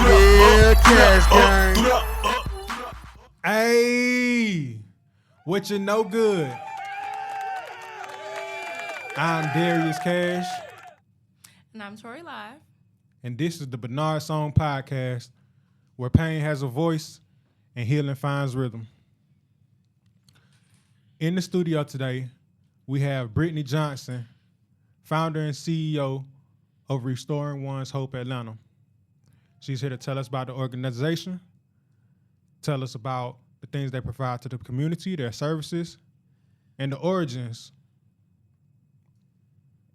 Yeah, Cash Gang. Hey, what you know good? I'm Darius Cache, And I'm ToriLive. and this is the Bernard Song Podcast, where pain has a voice and healing finds rhythm. In the studio today, we have Brittany Johnson, founder and CEO of Restoring One's Hope Atlanta. She's here to tell us about the organization, tell us about the things they provide to the community, their services, and the origins.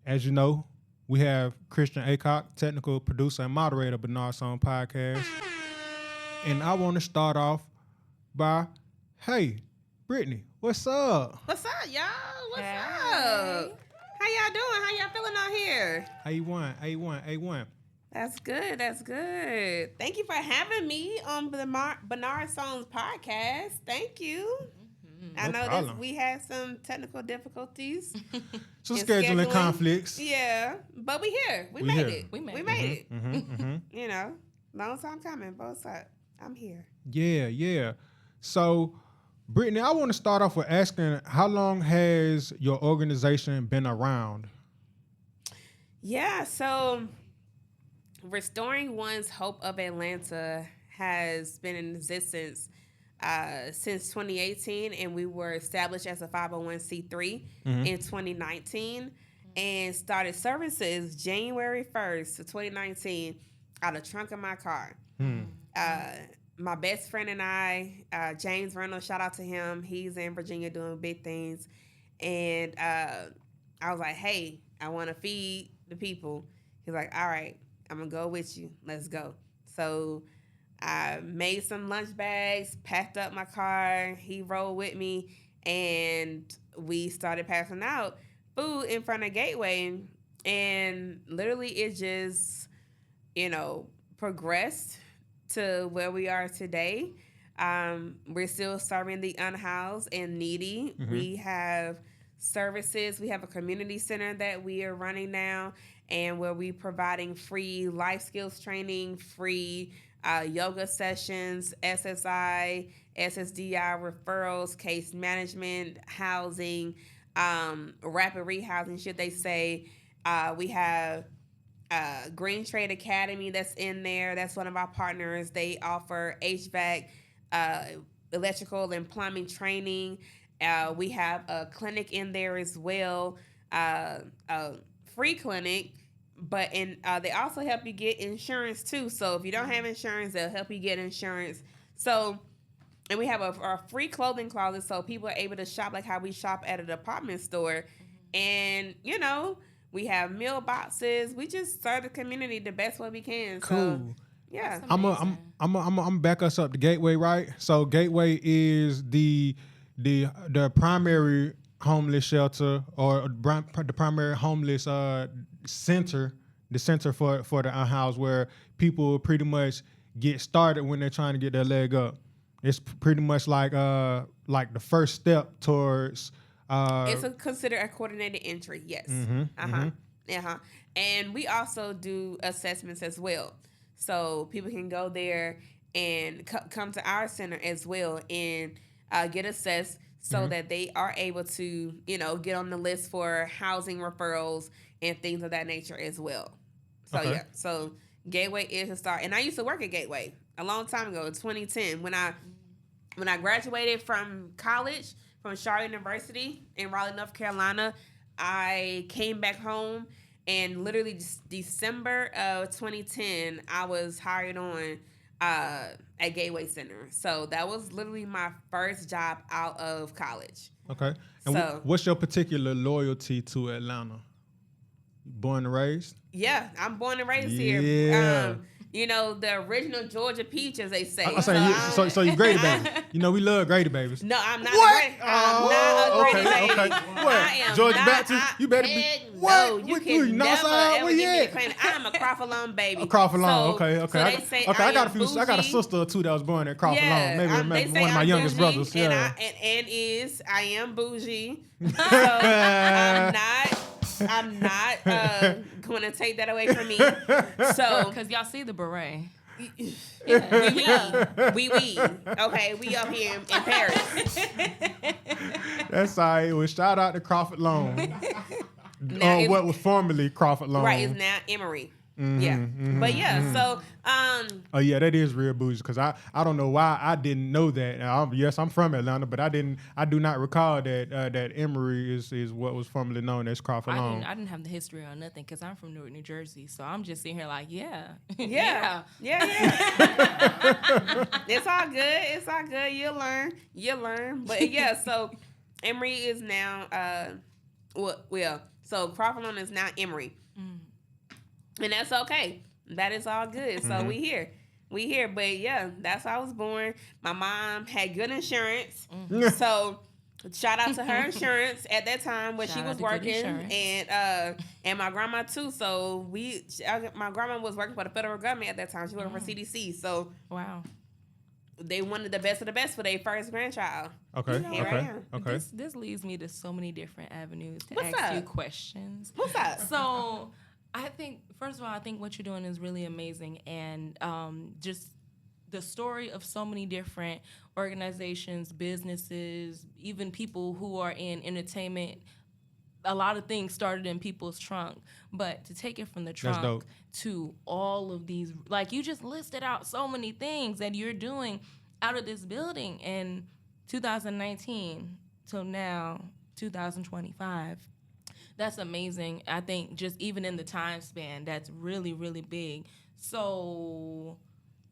As you know, we have Christian Acock, technical producer and moderator of Bernard Song Podcast. And I want to start off by, hey, Brittany, what's up? What's up, y'all? What's Hey. up? How y'all doing? How y'all feeling out here? A1. That's good. That's good. Thank you for having me on the Bernard Songs podcast. Thank you. I know problem. we had some technical difficulties. Some and scheduling conflicts. Yeah, but we here. We We made here. it. We made We it. made it. Mm-hmm. You know, long time coming. Both sides. I'm here. Yeah. So, Brittany, I want to start off with asking, how long has your organization been around? Yeah, so Restoring One's Hope of Atlanta has been in existence since 2018, and we were established as a 501c3 in 2019 and started services January 1st of 2019 out of the trunk of my car. My best friend and I, James Reynolds, shout out to him. He's in Virginia doing big things. And I was like, hey, I want to feed the people. He's like, all right, I'm going to go with you. Let's go. So I made some lunch bags, packed up my car. He rode with me, and we started passing out food in front of Gateway. And literally it just, progressed to where we are today. We're still serving the unhoused and needy. We have services. We have a community center that we are running now, and where we providing free life skills training, free yoga sessions, SSI, SSDI referrals, case management, housing, rapid rehousing, should they say. We have Green Trade Academy that's in there. That's one of our partners. They offer HVAC, electrical and plumbing training. We have a clinic in there as well, a free clinic, but they also help you get insurance too. So if you don't have insurance, they'll help you get insurance. So, and we have a free clothing closet, so people are able to shop like how we shop at a department store. And, we have meal boxes. We just serve the community the best way we can. Cool. So, yeah. I'm back us up to Gateway, right? So Gateway is the primary homeless shelter, or the primary homeless center, the center for the unhoused, where people pretty much get started when they're trying to get their leg up. It's pretty much like the first step towards. It's considered a coordinated entry, yes. And we also do assessments as well. So people can go there and come to our center as well and get assessed so that they are able to, get on the list for housing referrals and things of that nature as well. So, Okay. yeah. So Gateway is a start. And I used to work at Gateway a long time ago, in 2010, when I graduated from college, from Shaw University in Raleigh, North Carolina. I came back home, and literally December of 2010, I was hired on at Gateway Center. So that was literally my first job out of college. Okay. And So- what's your particular loyalty to Atlanta? Born and raised? Yeah, I'm born and raised Yeah. here. The original Georgia peach, as they say. So you Grady baby. We love Grady babies. No, I'm not. What? I'm not a Grady okay. baby. What? I am Georgia not. Baptist? You better be. Heck What? No, you What? can You never Northside? ever Where give you me a at? claim. I'm a Crawford baby. Crawford Lawn. So- Okay. So they say I got a few. I got a bougie. sister or two that was born at Crawford Lawn. Maybe they say one of my I'm youngest bougie, brothers. and Yeah. I am bougie. So I'm not. I'm not going to take that away from me. So, Because y'all see the beret. we. Okay, we up here in Paris. That's all right. Well, shout out to Crawford Loan. Now What was formerly Crawford Loan. Right, it's now Emory. But yeah, so Oh yeah, that is real bougie because I don't know why I didn't know that. Yes, I'm from Atlanta, but I do not recall that that Emory is what was formerly known as Crawford Loan. I didn't have the history on nothing because I'm from Newark, New Jersey. So I'm just sitting here like, yeah. yeah. It's all good. It's all good. You'll learn. But yeah, so Emory is now so Crawford Loan is now Emory. And that's okay. That is all good. So we here. But yeah, that's how I was born. My mom had good insurance. So shout out to her insurance at that time when she was working. And my grandma too. So my grandma was working for the federal government at that time. She worked for CDC. So wow. They wanted the best of the best for their first grandchild. Okay. Here I am. Okay. This leads me to so many different avenues to What's ask up? you questions. What's up? So I think, first of all, I think what you're doing is really amazing. And just the story of so many different organizations, businesses, even people who are in entertainment, a lot of things started in people's trunk. But to take it from the trunk to all of these, like you just listed out so many things that you're doing out of this building in 2019 till now, 2025. That's amazing. I think just even in the time span, that's really, really big. So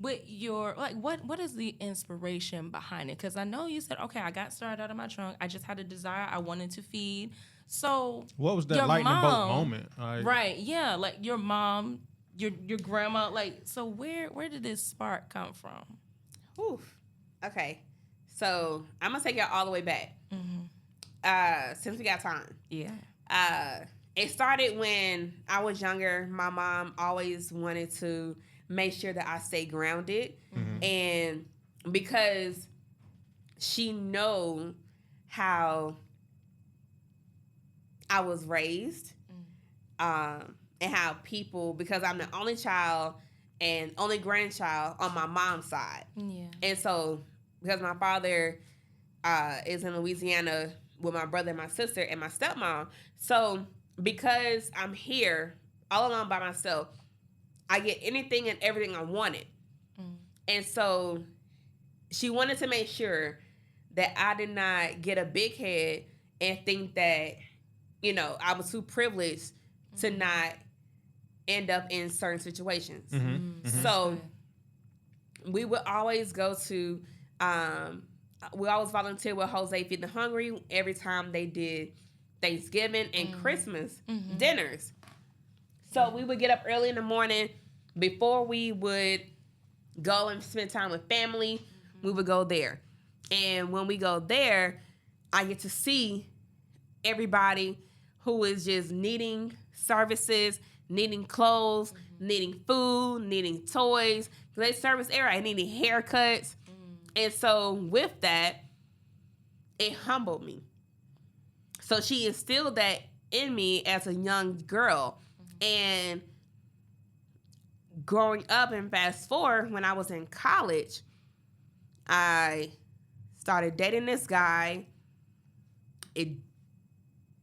with your, like, what is the inspiration behind it? Because I know you said, okay, I got started out of my trunk. I just had a desire. I wanted to feed. So what was that lightning bolt moment? Right, yeah, like your mom, your grandma, like, so where did this spark come from? Oof. Okay, so I'm gonna take y'all all the way back. Since we got time. Yeah. It started when I was younger. My mom always wanted to make sure that I stay grounded, and because she know how I was raised, and how people, because I'm the only child and only grandchild on my mom's side. Yeah. And so, because my father is in Louisiana with my brother and my sister and my stepmom, so because I'm here all alone by myself, I get anything and everything I wanted. And so, she wanted to make sure that I did not get a big head and think that, you know, I was too privileged to not end up in certain situations. So we would always go to, we always volunteer with Jose Feed the Hungry every time they did Thanksgiving and Christmas dinners. So we would get up early in the morning before we would go and spend time with family. We would go there. And when we go there, I get to see everybody who is just needing services, needing clothes, needing food, needing toys. They service area, needing haircuts. And so with that, it humbled me. So she instilled that in me as a young girl. And growing up and fast forward, when I was in college, I started dating this guy. It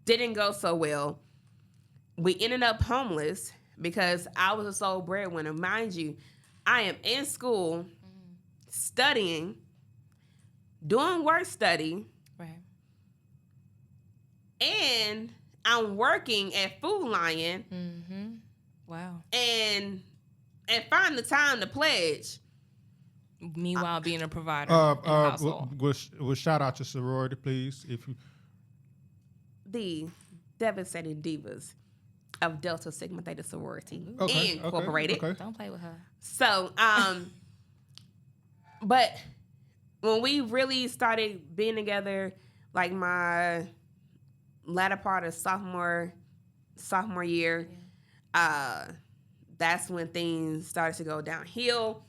didn't go so well. We ended up homeless because I was a sole breadwinner. Mind you, I am in school, studying, doing work study, Right. and I'm working at Food Lion. Wow. And find the time to pledge. Meanwhile, being a provider in the household. We'll shout out your sorority, please. If you The devastating divas of Delta Sigma Theta Sorority Okay, Incorporated. okay. Don't play with her. So, but when we really started being together, like my latter part of sophomore year, that's when things started to go downhill.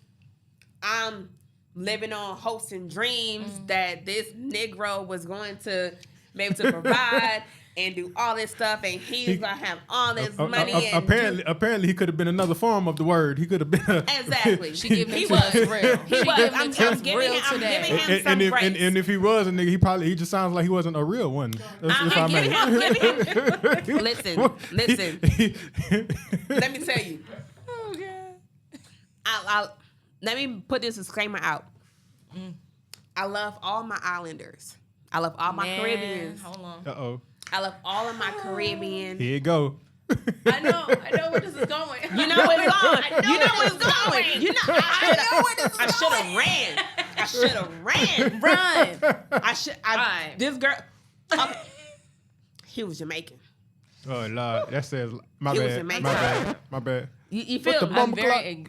I'm living on hopes and dreams that this Negro was going to be able to provide. and do all this stuff, and he's gonna have all this money. Apparently, he could have been another form of the word. He could have been exactly. She giving he it to was us real. He was. I'm giving him some grace. and if he was a nigga, he just sounds like he wasn't a real one. I'm giving him. Listen. Let me tell you. Oh God. Let me put this disclaimer out. I love all my islanders. I love all my Caribbeans. Hold on. Uh-oh. I love all of my Caribbean. Here you go. I know where this is going. You know where it's going. You know where it's going. You know where this is going. I should have ran. Run. This girl. Okay. He was Jamaican. Oh Lord, that says my He was bad. Jamaican. My bad. You feel the me? bum- I'm very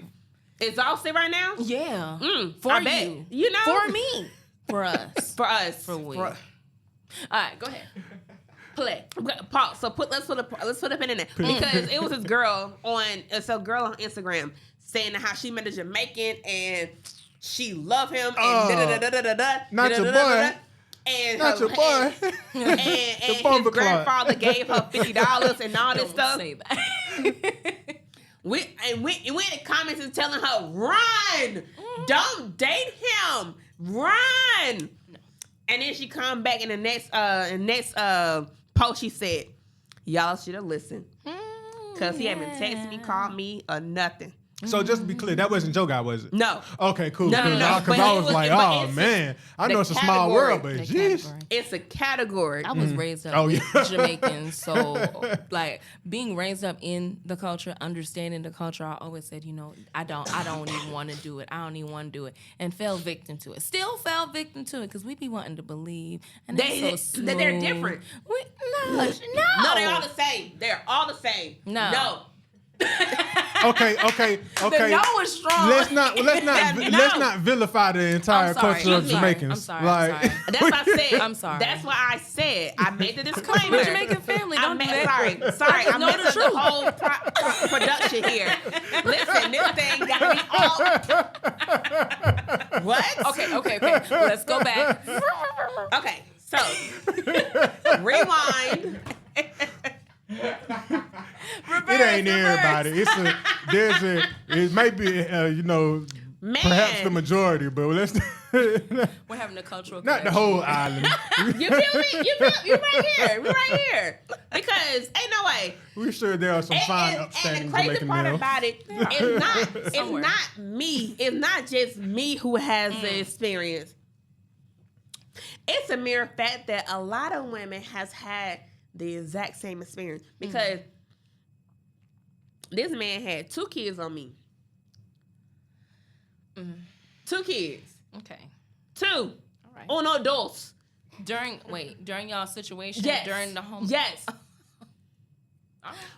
Exhausted right now? yeah. For For bet. you. You know? For me. For us. For us. For we. All right, go ahead. Play. Pause. So let's put a pin in there because it was this girl on Instagram saying how she met a Jamaican and she loved him and Not your boy. And Not your boy. and his grandfather gave her $50 and all this Don't stuff. say that. We in the comments and telling her, run, don't date him, run. No. And then she come back in the next post. She said, y'all should have listened because he haven't texted me, called me, or nothing. So just to be clear, that wasn't your guy, was it? No. Okay, cool. No. Because But I it was was- like, but oh it's man, I the know it's a small category. world, but The jeez. category. It's a category. I was raised up Oh, with yeah. Jamaicans, so like being raised up in the culture, understanding the culture, I always said, I don't even want to do it. I don't even want to do it, and fell victim to it. Still fell victim to it because we be wanting to believe, and they're so that they're smooth. different. No, No, they're all the same. They're all the same. No. Okay. The no is strong. Let's not vilify the entire I'm sorry. culture of I'm sorry. Jamaicans. I'm sorry. Like, That's what I said. I'm sorry. That's what I said. I made the disclaimer. We're Jamaican family. Don't do that. Sorry. I'm know the messing the whole production here. Listen, this thing got me all. What? Okay. Let's go back. Okay. So rewind. it ain't everybody. It might be perhaps the majority, but let's We're having a cultural not the connection. whole island. You feel me? You right here. We right here. Because ain't no way. We're sure there are some fine, And upstanding the crazy Jamaican part males. about it, it's not me. It's not just me who has the experience. It's a mere fact that a lot of women has had the exact same experience because this man had 2 kids on me. 2 kids. Okay. 2. All right. Uno dos. During y'all situation, Yes. during the home. Yes.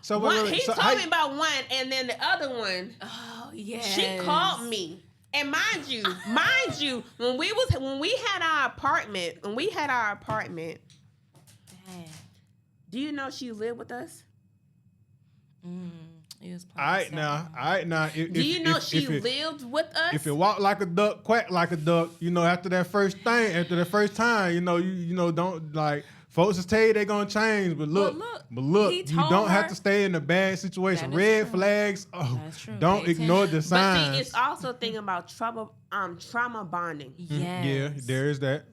So, He told me about one, and then the other one, Oh yeah. she called me. And mind you, when we had our apartment, do you know she lived with us? All right now. Do you know she lived with us? If it walk like a duck, quack like a duck, after that first time, you don't like. Folks will tell you they're gonna change, but look, he you told don't have her- to stay in a bad situation. That is Red true. flags. Oh, That's true. don't Pay ignore the But signs. see, it's also thinking about trauma bonding Yes. Yeah, there is that.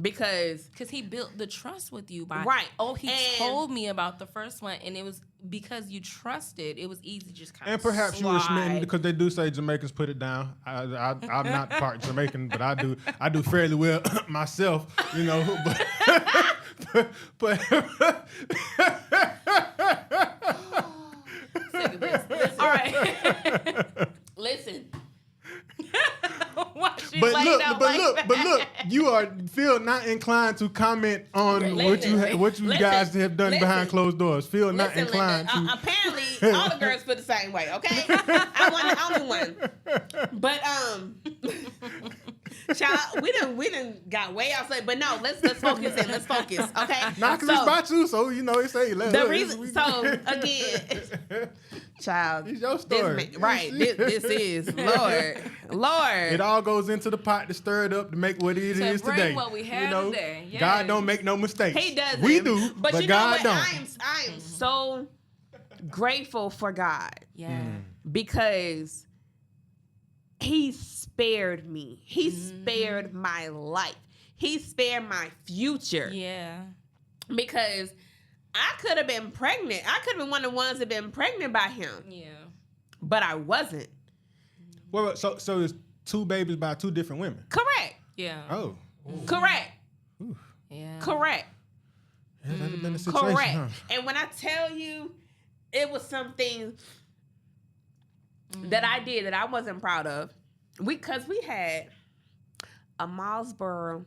because he built the trust with you by Right. He And- told me about the first one, and it was because you trusted. It was easy to just kind And of perhaps you were smitten slide. because they do say Jamaicans put it down. I'm not part Jamaican, but I do fairly well myself, but All right. listen, Why she laid out like that? look, you feel not inclined to comment on what you guys have done behind closed doors. Feel not inclined to. apparently all the girls feel the same way. Okay, I wasn't the only one. But Child, we done got way outside. But no, let's focus in. Let's focus, okay? Nah, cause it's about you, so you know it's a the reason. So again, child, it's your story, right? This is Lord. It all goes into the pot to stir it up to make what it is bring today. what we have today. Yes. God don't make no mistakes. He doesn't. We do, but you know God what? don't. I am so grateful for God. Yeah. Because he spared me. He spared my life. He spared my future. Yeah. Because I could have been pregnant. I could have been one of the ones that been pregnant by him. Yeah. But I wasn't. Well, so it's 2 babies by 2 different women. Correct. Yeah. Oh. Correct. Yeah. Correct. Yeah, that'd have been the situation. Correct. Huh? And when I tell you, it was something that I did that I wasn't proud of. Because we had a Mossboro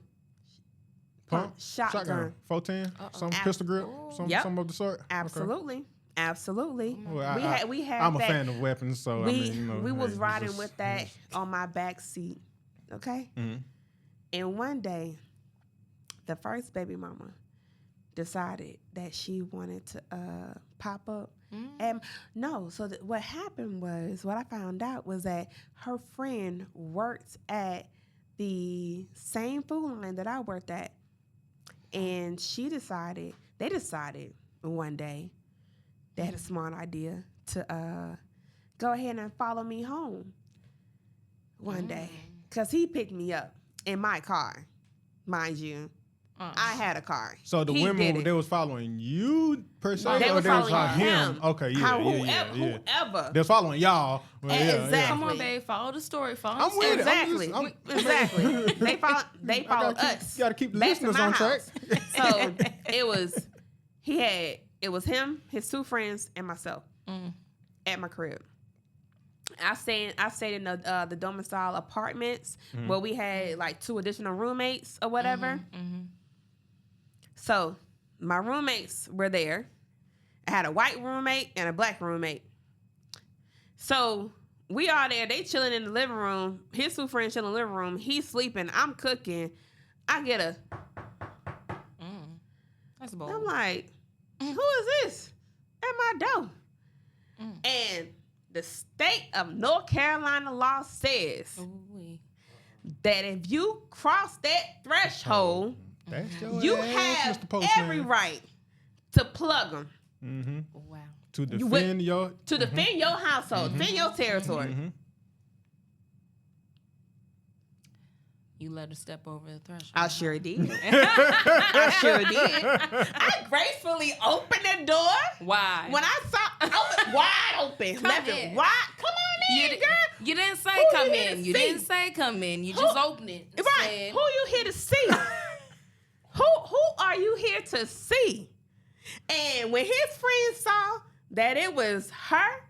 Pump? shotgun. 410? Some pistol grip? Some of the sort? Absolutely. Okay. Absolutely. Well, we had I'm a that. fan of weapons, so we I mean, you know, we was hey, riding just- with that on my back seat. Okay? Mhm. And one day, the first baby mama decided that she wanted to pop up. And no, so what happened was, what I found out was that her friend worked at the same food line that I worked at. And they decided one day, they had a smart idea to go ahead and follow me home one day. Because he picked me up in my car, mind you. I had a car. So the He did women, it. they was following you per se, They or was they was following following him? him. Okay, yeah. Whoever. They was following y'all. Well, Exactly. Come on, babe. Follow the story. Follow I'm the with story. it. Exactly. They followed us. You gotta keep the back to listeners my on track. house. So it was him, his 2 friends, and myself at my crib. I stayed in the domicile apartments where we had like 2 additional roommates or whatever. So my roommates were there. I had a white roommate and a black roommate. So we all there. They chilling in the living room. His 2 friends chilling in the living room. He's sleeping. I'm cooking. I get a... That's bold. I'm like, who is this at my door? And the state of North Carolina law says Ooh-wee. that if you cross that threshold, That's your you ass, have Mr. Postman. every right to plug them. Mm-hmm. Wow. To defend your... Defend your household, defend your territory. Mm-hmm. You let her step over the threshold. I sure did. I sure did. I gracefully opened the door. Why? When I saw wide open, left in. it wide. Come on in, girl. You didn't say Who come you here in. to You see? didn't say come in. You just opened it. and Right. said, Who you here to see? Who are you here to see? And when his friends saw that it was her,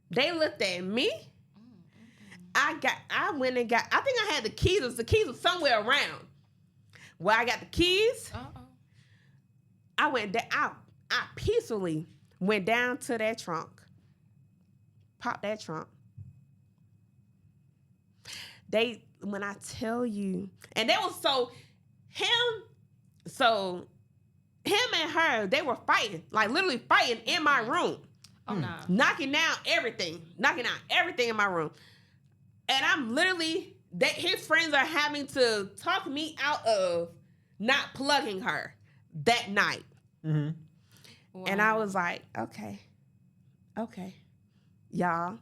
they looked at me. I went and got, I think I had the keys. The keys were somewhere around. Well, I got the keys. I went down. I peacefully went down to that trunk. Popped that trunk. When I tell you, and that was him and her, they were fighting, like literally fighting in my room. Oh, nah. Knocking out everything in my room. And I'm literally, his friends are having to talk me out of not plugging her that night. Mm-hmm. Wow. And I was like, okay. Y'all,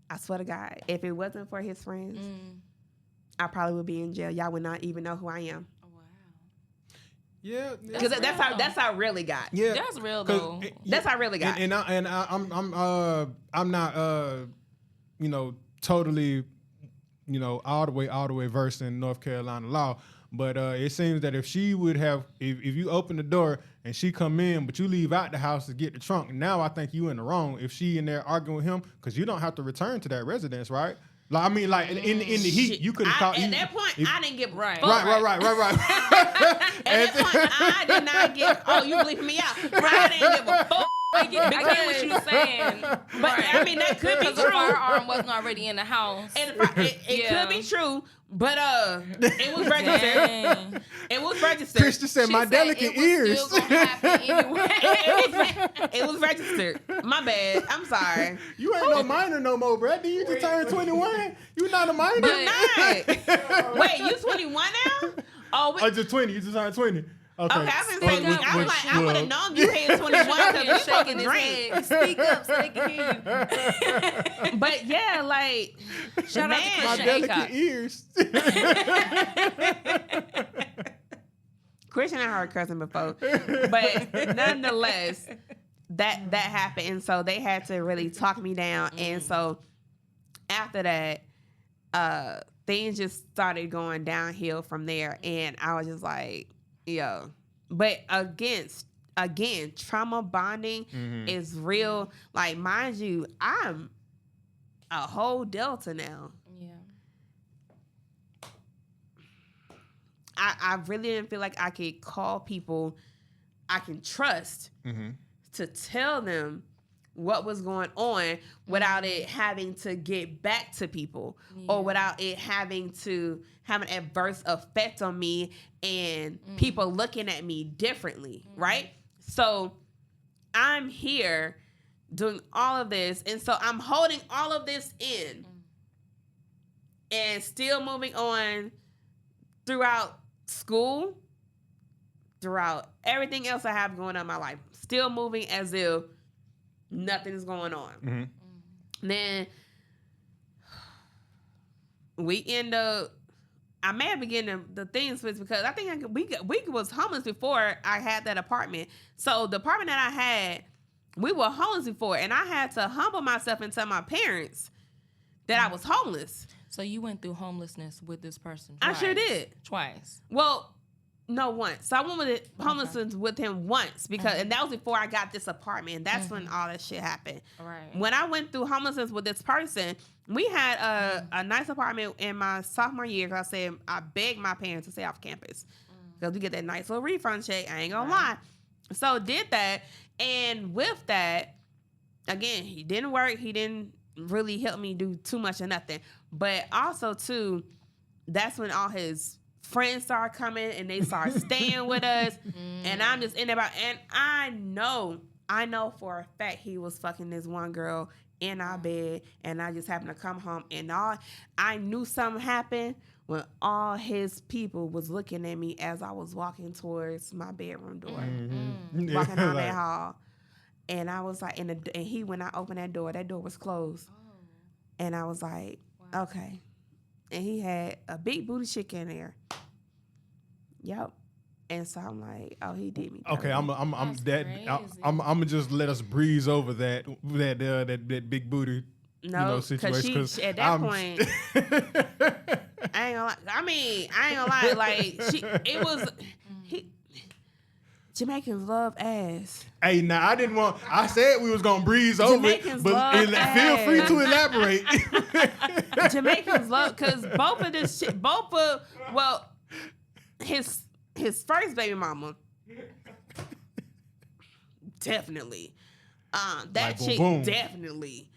I swear to God, if it wasn't for his friends, I probably would be in jail. Y'all would not even know who I am. Oh, wow. Yeah. Because that's how I really got. Yeah. That's real, though. That's how I really got. I'm not totally all the way versed in North Carolina law, but it seems that if she would have, if you open the door and she come in, but you leave out the house to get the trunk, now I think you in the wrong if she in there arguing with him, because you don't have to return to that residence, right? Like, I mean, like in the heat, you could have called. At that point, I didn't get right. fuck. Right. At that point, I did not get. Oh, you bleeping me out? I didn't give a fuck. I get what you're saying. But I mean, that could be Because the true. firearm wasn't already in the house. And it could be true, but it was registered. Dang. It was registered. Christian said, "My delicate it was ears." still gonna happen anyway. It was registered. My bad. I'm sorry. You ain't no minor no more, Brad. You just turned 21. You not a minor. You're not. Wait, you 21 now? Oh, Oh, just 20. You just turned 20. Okay. Okay, I've been saying, Speak up. I'm like, I would have known you had 21 because you fucking his drink. head. Speak up so they can hear you. But yeah, like, Shout out to man, My Christian delicate Acock. ears. Christian and I heard cursing before, but nonetheless, that happened, and so they had to really talk me down, and so after that, things just started going downhill from there, and I was just like, yo. But again, trauma bonding is real. Like, mind you, I'm a whole Delta now. Yeah. I really didn't feel like I could call people I can trust to tell them what was going on without it having to get back to people or without it having to have an adverse effect on me and people looking at me differently, right? So I'm here doing all of this, and so I'm holding all of this in and still moving on throughout school, throughout everything else I have going on in my life, still moving as if nothing's going on. Then we end up, I may have begun the things was because I think we was homeless before I had that apartment. So the apartment that I had, we were homeless before, and I had to humble myself and tell my parents that I was homeless. So you went through homelessness with this person I twice. sure did. Twice. Well, no, once. So I went with homelessness with him once because, and that was before I got this apartment. And that's when all that shit happened. Right. When I went through homelessness with this person, we had a nice apartment in my sophomore year. Cause I said I begged my parents to stay off campus because we get that nice little refund check. I ain't gonna lie. So did that, and with that, again, he didn't work. He didn't really help me do too much or nothing. But also too, that's when all his friends start coming and they start staying with us, and I'm just in there about, and I know for a fact he was fucking this one girl in our bed, and I just happened to come home, and I knew something happened when all his people was looking at me as I was walking towards my bedroom door, walking down that hall, and I was like, and he, when I opened that door was closed, and I was like, okay. And he had a big booty chick in there. Yep. And so I'm like, oh, he did me dirty. Okay, I'm gonna just let us breeze over that big booty, No, situation. because at that point, I ain't gonna lie. I ain't gonna lie. Like it was. Jamaicans love ass. Hey, now I said we was gonna breeze over it, Jamaicans but love feel ass. free to elaborate. Jamaicans love, because his first baby mama, definitely. That Like, chick, boom. definitely.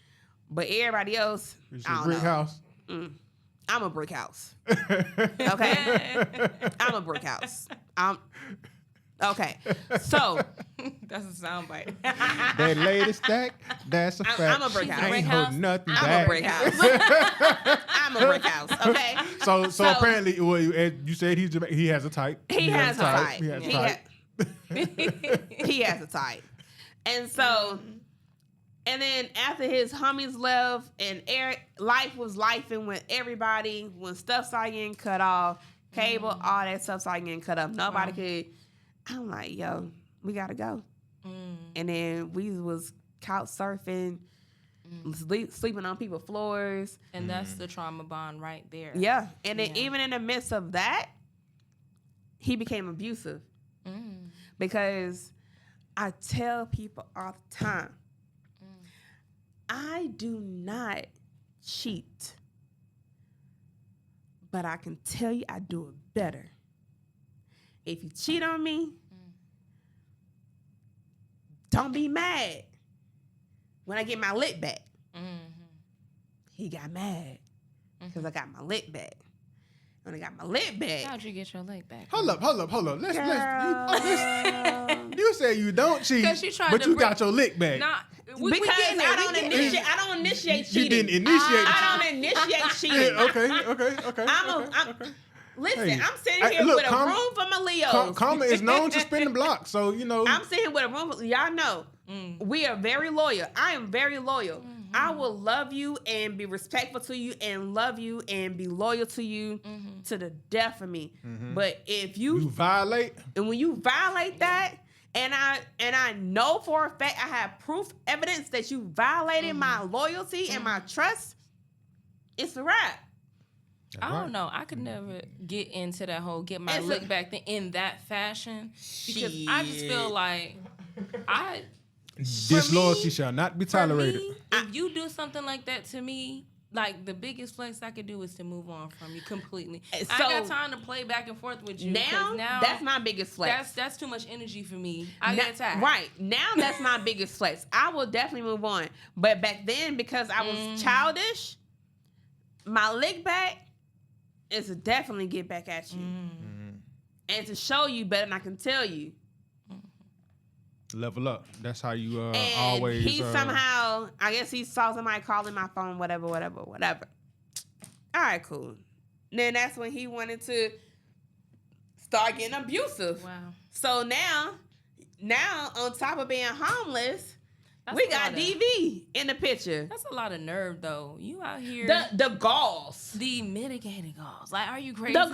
But everybody else, I don't Brick know. house. I'm a brick house. Okay? I'm a brick house. Okay. So, That's a soundbite. That latest stack, that's a fact. I'm a brick I house. ain't Brick holding house? nothing I'm back. a brick house. I'm a brick house. Okay? So apparently, well, you said he has a type. He has a type. He has a type. He has a type. And so, and then after his homies left and life was lifing with everybody, when stuff started getting cut off, cable, all that stuff started getting cut off. Nobody could. I'm like, yo, we gotta go. And then we was couch surfing, sleeping on people's floors. And that's the trauma bond right there. Yeah. And then even in the midst of that, he became abusive. Because I tell people all the time, I do not cheat, but I can tell you I do it better. If you cheat on me, don't be mad when I get my lick back. He got mad because I got my lick back. When I got my lick back. How'd you get your leg back? Hold up. You say you don't cheat, 'Cause she tried but to you bring- got your lick back. Nah, Because I don't initiate cheating. You didn't initiate. I don't initiate cheating. Okay. Listen, Hey, I'm sitting here look, with a room for my Leos. Karma is known to spin the block, so you know. I'm sitting here with a room. Y'all know we are very loyal. I am very loyal. I will love you and be respectful to you and love you and be loyal to you to the death of me. But if you violate, and when you violate that, and I know for a fact I have proof, evidence that you violated my loyalty and my trust, it's a wrap. I don't know. I could never get into that whole get my lick back thing in that fashion because I just feel like disloyalty shall not be tolerated. Me, if you do something like that to me, like the biggest flex I could do is to move on from you completely. I ain't got time to play back and forth with you. Now that's my biggest flex. That's too much energy for me. I get tired. Right. Now that's my biggest flex. I will definitely move on. But back then, because I was childish, my lick back is to definitely get back at you. And to show you better than I can tell you. Level up. That's how you And always. he somehow, I guess he saw somebody calling my phone, whatever. All right, cool. Then that's when he wanted to start getting abusive. Wow. So now on top of being homeless, That's we got DV in the picture. That's a lot of nerve, though. You out here. The galls. The mitigating galls. Like, are you crazy? The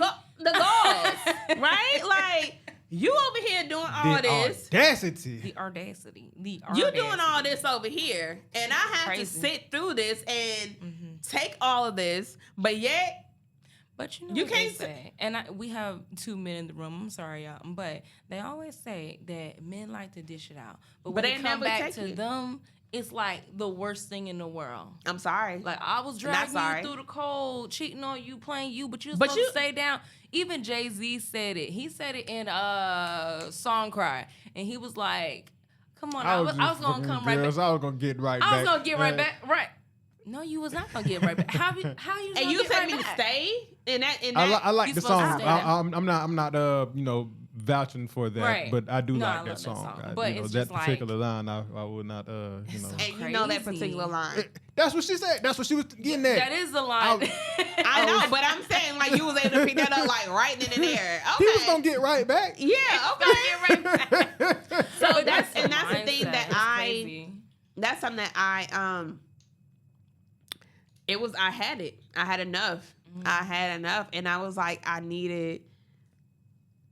galls. Right? Like, you over here doing all this. Audacity. The audacity. You doing all this over here. And I have to sit through this and take all of this. But yet, but you know you what can't they say. And we have 2 men in the room. I'm sorry, y'all. But they always say that men like to dish it out. But when they it come never back take to it. them, it's like the worst thing in the world. I'm sorry. Like, I was dragging you through the cold, cheating on you, playing you, but you're supposed to stay down. Even Jay-Z said it. He said it in Song Cry. And he was like, come on, I was going to come right back. I was going to get right back. I was going to get right back. Right. No, you was not going to get right back. How you and you said me to stay? In that, I like the song. I'm not vouching for that, right. but I do I like that song. But it's that particular line, I would not, And you know that particular line. That's what she said. That's what she was getting at. That is the line. I know, but I'm saying like you was able to pick that up like right in the air. Okay. He was gonna get right back. Yeah, okay. Get right back. So that's the thing that that's something that I had it. I had enough. I had enough. And I was like, I needed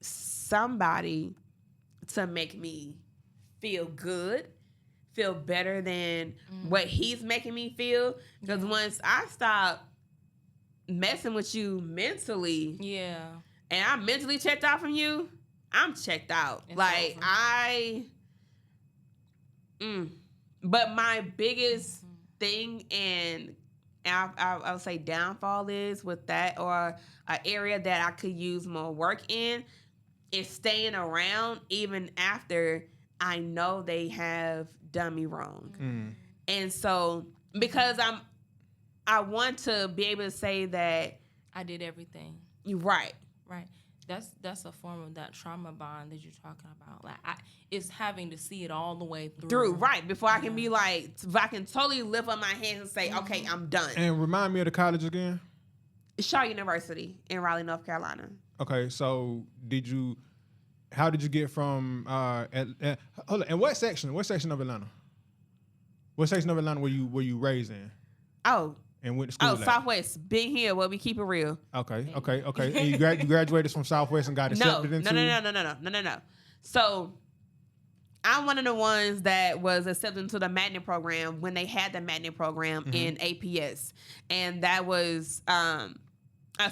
somebody to make me feel good, feel better than what he's making me feel. Because once I stop messing with you mentally, and I'm mentally checked out from you, I'm checked out. It's like over. But my biggest thing and I would say downfall is with that, or an area that I could use more work in, is staying around even after I know they have done me wrong. And so because I want to be able to say that I did everything. You're right. Right. That's a form of that trauma bond that you're talking about. Like, it's having to see it all the way through. Right. Before I can be like, if I can totally lift up my hands and say, okay, I'm done. And remind me of the college again. Shaw University in Raleigh, North Carolina. Okay, so how did you get from hold on, and what section? What section of Atlanta? What section of Atlanta were you raised in? Oh. And went to school at? Southwest. Been here where we keep it real. Okay. And you graduated from Southwest and got accepted into? No. So I'm one of the ones that was accepted into the magnet program when they had the magnet program in APS. And that was a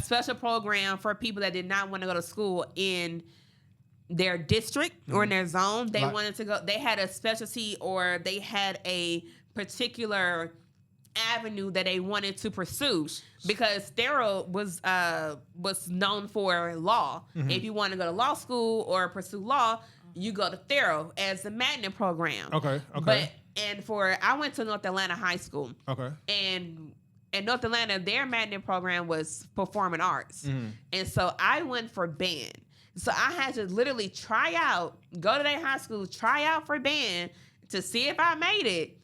special program for people that did not want to go to school in their district or in their zone. They wanted to go. They had a specialty, or they had a particular avenue that they wanted to pursue, because Daryl was known for law. If you want to go to law school or pursue law, you go to Thero as the magnet program. Okay. But I went to North Atlanta High School. Okay. And in North Atlanta, their magnet program was performing arts. And so I went for band. So I had to literally try out, go to their high school, try out for band to see if I made it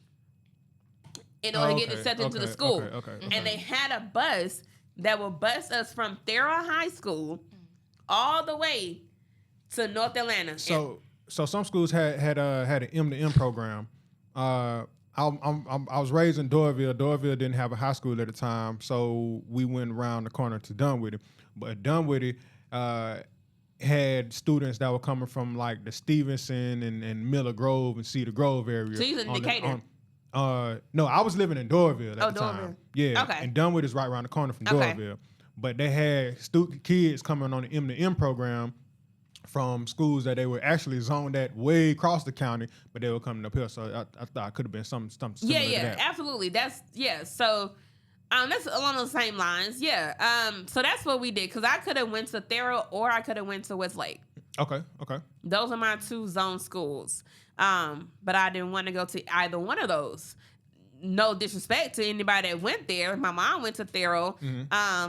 in order to get accepted into the school. And they had a bus that would bus us from Thero High School all the way to North Atlanta. So some schools had an M2M program. I was raised in Doyville. Doyville didn't have a high school at the time, so we went around the corner to Dunwoody. But Dunwoody had students that were coming from like the Stevenson and Miller Grove and Cedar Grove area. So you was in Decatur? No, I was living in Doyville at the time. Doyville. Yeah, Okay. And Dunwoody is right around the corner from Doyville. But they had kids coming on the M2M program from schools that they were actually zoned at way across the county, but they were coming up here. So I thought it could have been something similar to that. Absolutely. So that's along those same lines. So that's what we did, because I could have went to Thero or I could have went to Westlake. Okay. Those are my two zone schools. But I didn't want to go to either one of those. No disrespect to anybody that went there. My mom went to Thero.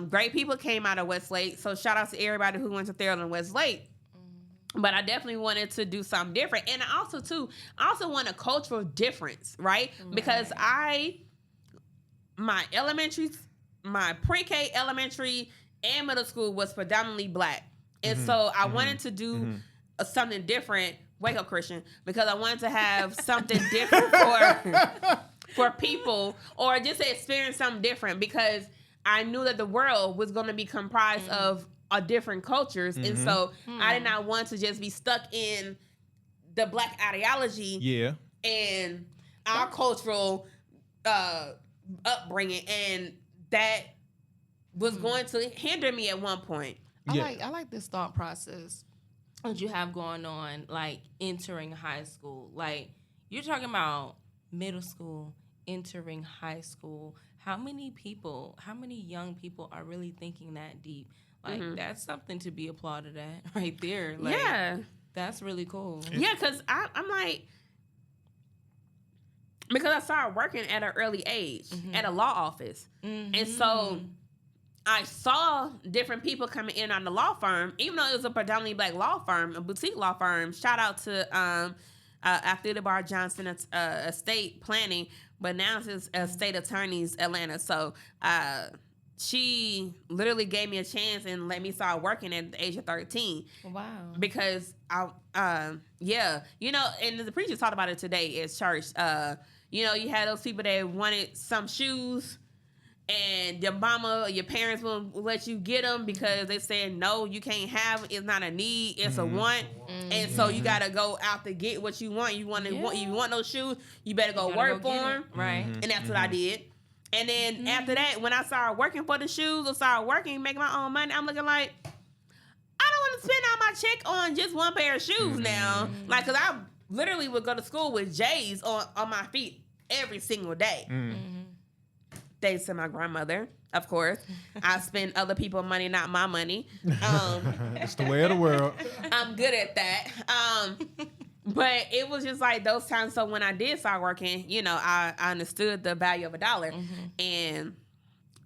Great people came out of Westlake. So shout out to everybody who went to Thero and Westlake. But I definitely wanted to do something different. And I also want a cultural difference, right? Because my pre-K, elementary, and middle school was predominantly black. And so I wanted to do something different. Wake up, Christian. Because I wanted to have something different for people, or just to experience something different, because I knew that the world was going to be comprised of different cultures. And so I did not want to just be stuck in the black ideology and our cultural upbringing, and that was going to hinder me at one point. I like this thought process that you have going on, like entering high school. Like, you're talking about middle school, entering high school. How many young people are really thinking that deep? Like, that's something to be applauded at right there. Like, that's really cool. Yeah, because I'm like, because I started working at an early age at a law office. And so I saw different people coming in on the law firm, even though it was a predominantly black law firm, a boutique law firm. Shout out to Brittany Johnson, estate planning, but now it's estate attorneys Atlanta. So she literally gave me a chance and let me start working at the age of 13. Wow. Because and the preacher talked about it today at church. You had those people that wanted some shoes, and your mama or your parents won't let you get them because they said, no, you can't have it. It's not a need, it's a want. And so you got to go out to get what you want. You want those shoes, you better go work for them. Right. And that's what I did. And then after that, when I started working for the shoes, or started working, making my own money, I'm looking like, I don't want to spend all my check on just one pair of shoes now. Like, because I literally would go to school with J's on my feet every single day. Thanks to my grandmother, of course. I spend other people's money, not my money. It's the way of the world. I'm good at that. But it was just like those times. So when I did start working, I understood the value of a dollar and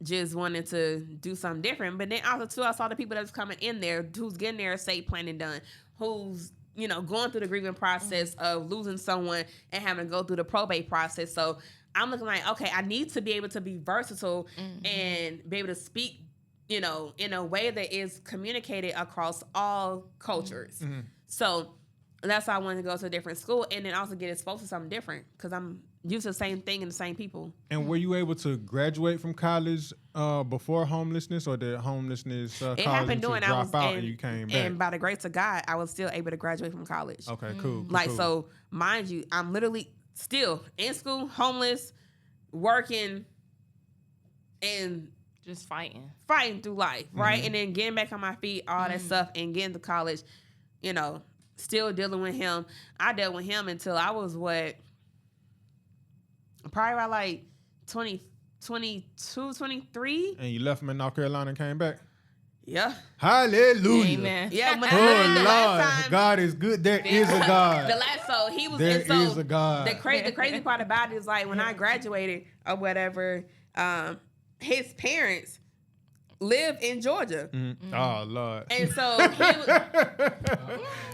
just wanted to do something different. But then also, too, I saw the people that was coming in there, who's getting their estate planning done, who's going through the grieving process of losing someone and having to go through the probate process. So I'm looking like, okay, I need to be able to be versatile and be able to speak, in a way that is communicated across all cultures. So that's why I wanted to go to a different school, and then also get exposed to something different, because I'm used to the same thing and the same people. And were you able to graduate from college before homelessness, or did homelessness it happened during I was out and you came back? And by the grace of God, I was still able to graduate from college. Okay, cool. So mind you, I'm literally still in school, homeless, working, and just fighting through life, right? And then getting back on my feet, all that stuff, and getting to college, still dealing with him. I dealt with him until I was probably about like 22, 23. And you left him in North Carolina and came back? Yeah. Hallelujah. Amen. Yeah. When Oh, the Lord. last time, God is good. There is a God. the last so he was There and so is a God. the crazy part about it is like when I graduated or whatever, his parents live in Georgia. Oh, Lord. And so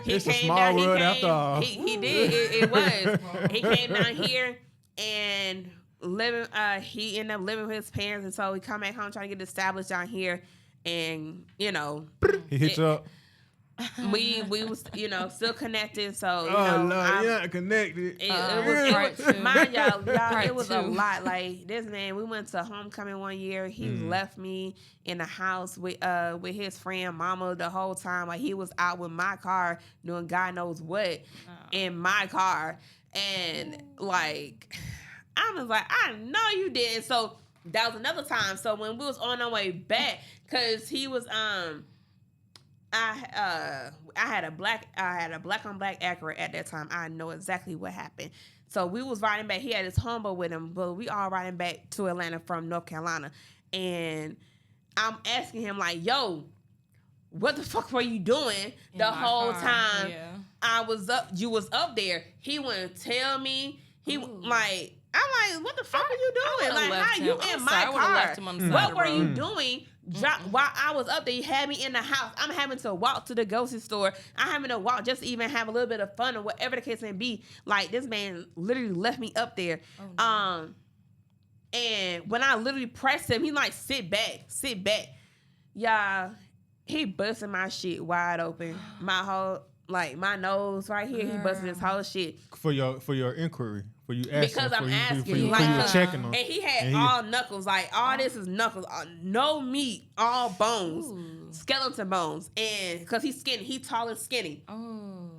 he It's a came small down. world He after came. all. He did. It was. He came down here and living. He ended up living with his parents, and so he come back home trying to get established down here. And He hit you up. we was still connected. So Lord, yeah, connected. It Part was two. mind y'all, Part it was a two. lot. Like this man, we went to homecoming one year. He left me in the house with his friend mama the whole time. Like he was out with my car doing God knows what in my car. And like I was like, I know you did. So that was another time. So when we was on our way back, cause he was I had a black on black Acura at that time. I know exactly what happened. So we was riding back. He had his humble with him, but we all riding back to Atlanta from North Carolina. And I'm asking him like, yo, what the fuck were you doing In the my whole car, time yeah. I was up, you was up there? He wouldn't tell me. He Ooh. like, I'm like, what the fuck are you doing? would've Like, left how you him. in I'm my sorry, I would've car? left him on the side What of were the you road. doing? While I was up there, you had me in the house. I'm having to walk to the grocery store. I'm having to walk just to even have a little bit of fun or whatever the case may be. Like this man literally left me up there. Oh, no. And when I literally pressed him, he like, sit back. Y'all, he busted my shit wide open. My whole, like my nose right here, he busted his whole shit. For your inquiry, for you asking, Because I'm asking, for you like, checking on. And he had And he- all knuckles, like all this is knuckles, no meat, all bones, Ooh. skeleton bones, and because he's skinny, he tall and skinny, Oh.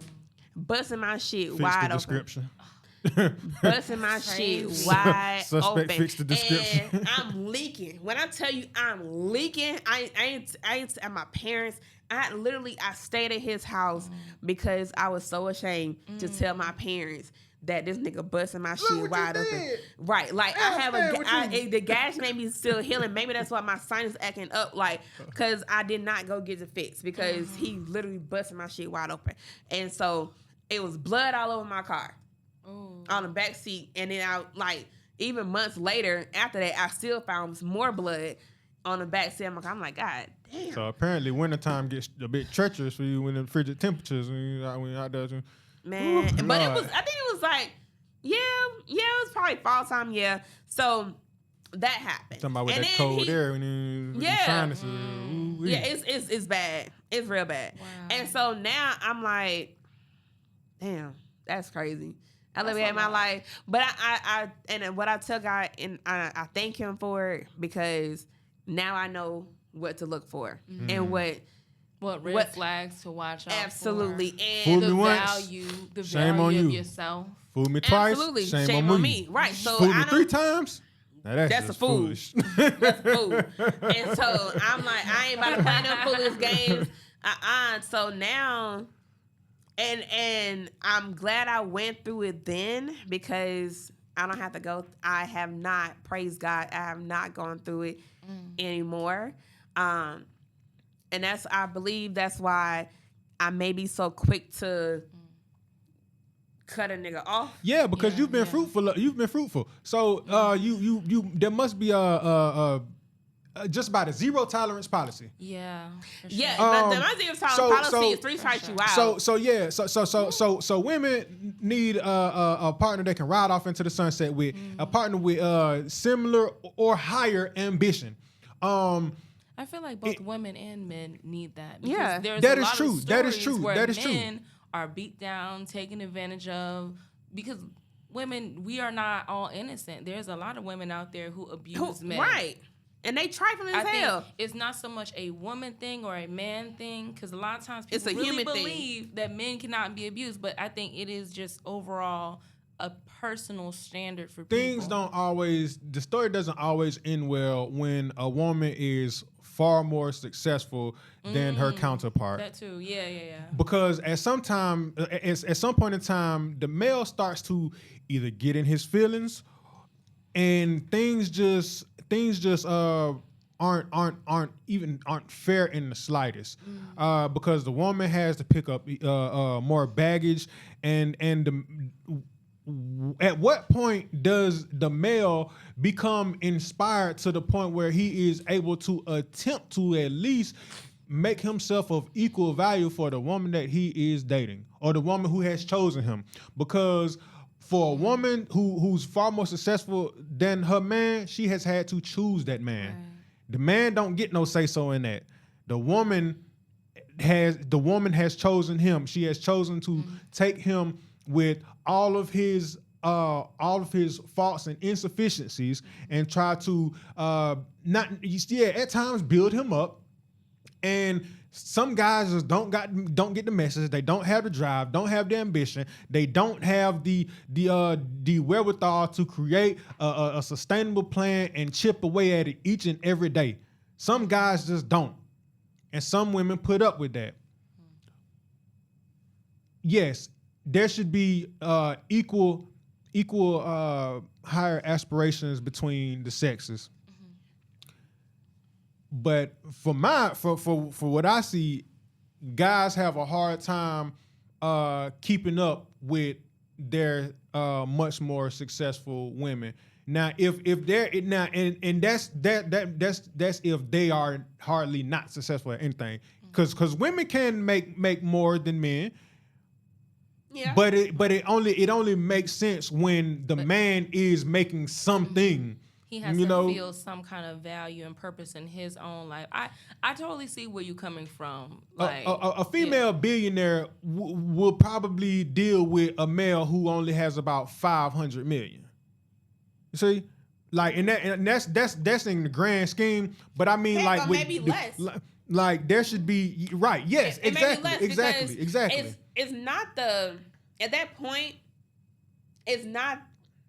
busting my shit Fix wide the open, description. busting my shit Crazy. wide Suspect open. fix the description. And I'm leaking. When I tell you I'm leaking, I ain't at my parents. I stayed at his house because I was so ashamed to tell my parents that this nigga busting my shit what you wide open. did. Right. Like I have Understand what you- the gash may be still healing. Maybe that's why my sinus acting up. Like, cause I did not go get it fixed because he literally busted my shit wide open. And so it was blood all over my car Oh. on the back seat. And then I like even months later after that, I still found more blood on the back seat. I'm like, God damn. So apparently, wintertime gets a bit treacherous for you when the frigid temperatures when you're out there. Man, Ooh, but Lord. I think it was like, it was probably fall time, yeah. So that happened. Talking about with And that then cold air and with the Yeah. sinuses. Ooh-wee. Yeah, it's bad. It's real bad. Wow. And so now I'm like, damn, that's crazy. I live That's in a my lot. life, but I and what I tell God, and I thank Him for it because now I know what to look for and what What What- flags to watch out absolutely for. Fool and me The once, value, the shame value on of you. yourself. Fool me twice, absolutely shame on me. Right. So Fool me I 3 don't. times. Now that's That's just a fool. foolish. That's fool. And so I'm like, I ain't about to play them foolish games. So now, and I'm glad I went through it then because I don't have to go. I have not, praise God, I have not gone through it anymore. And I believe that's why I may be so quick to cut a nigga off. Yeah, because Yeah, you've been yeah. fruitful. You've been fruitful. So you there must be a just about a zero tolerance policy. Yeah. for Yeah, sure. my zero tolerance policy is 3 strikes you out. So women need a partner they can ride off into the sunset with, a partner with similar or higher ambition. I feel like both women and men need that. Because Yeah. there's That a is lot true. Of That is stories true. Where That is true. men are beat down, taken advantage of, because women, we are not all innocent. There's a lot of women out there who abuse men. Right. And they trifling I as hell. think it's not so much a woman thing or a man thing, because a lot of times It's people a really human thing. believe that men cannot be abused, but I think it is just overall a personal standard for Things people. the story doesn't always end well when a woman is far more successful than her counterpart. That too, yeah. Because at some point in time, the male starts to either get in his feelings, and things just aren't fair in the slightest, because the woman has to pick up more baggage, and at what point does the male become inspired to the point where he is able to attempt to at least make himself of equal value for the woman that he is dating or the woman who has chosen him? Because for a woman who's far more successful than her man, she has had to choose that man. Right. The man don't get no say so in that. The woman has chosen him. She has chosen to take him with all of his faults and insufficiencies and try to at times build him up. And some guys just don't get the message. They don't have the drive, don't have the ambition. They don't have the wherewithal to create a sustainable plan and chip away at it each and every day. Some guys just don't, and some women put up with that. Yes, there should be equal higher aspirations between the sexes. But for what I see, guys have a hard time keeping up with their much more successful women. Now, if they're now, and that's if they are hardly not successful at anything, because women can make more than men. Yeah. But it only makes sense when the man is making something. He has to feel some kind of value and purpose in his own life. I totally see where you're coming from. Like a female billionaire will probably deal with a male who only has about 500 million. You see, like, and that's in the grand scheme. But I mean, like, with maybe less. Like there should be right. Yes, exactly. It's not at that point. It's not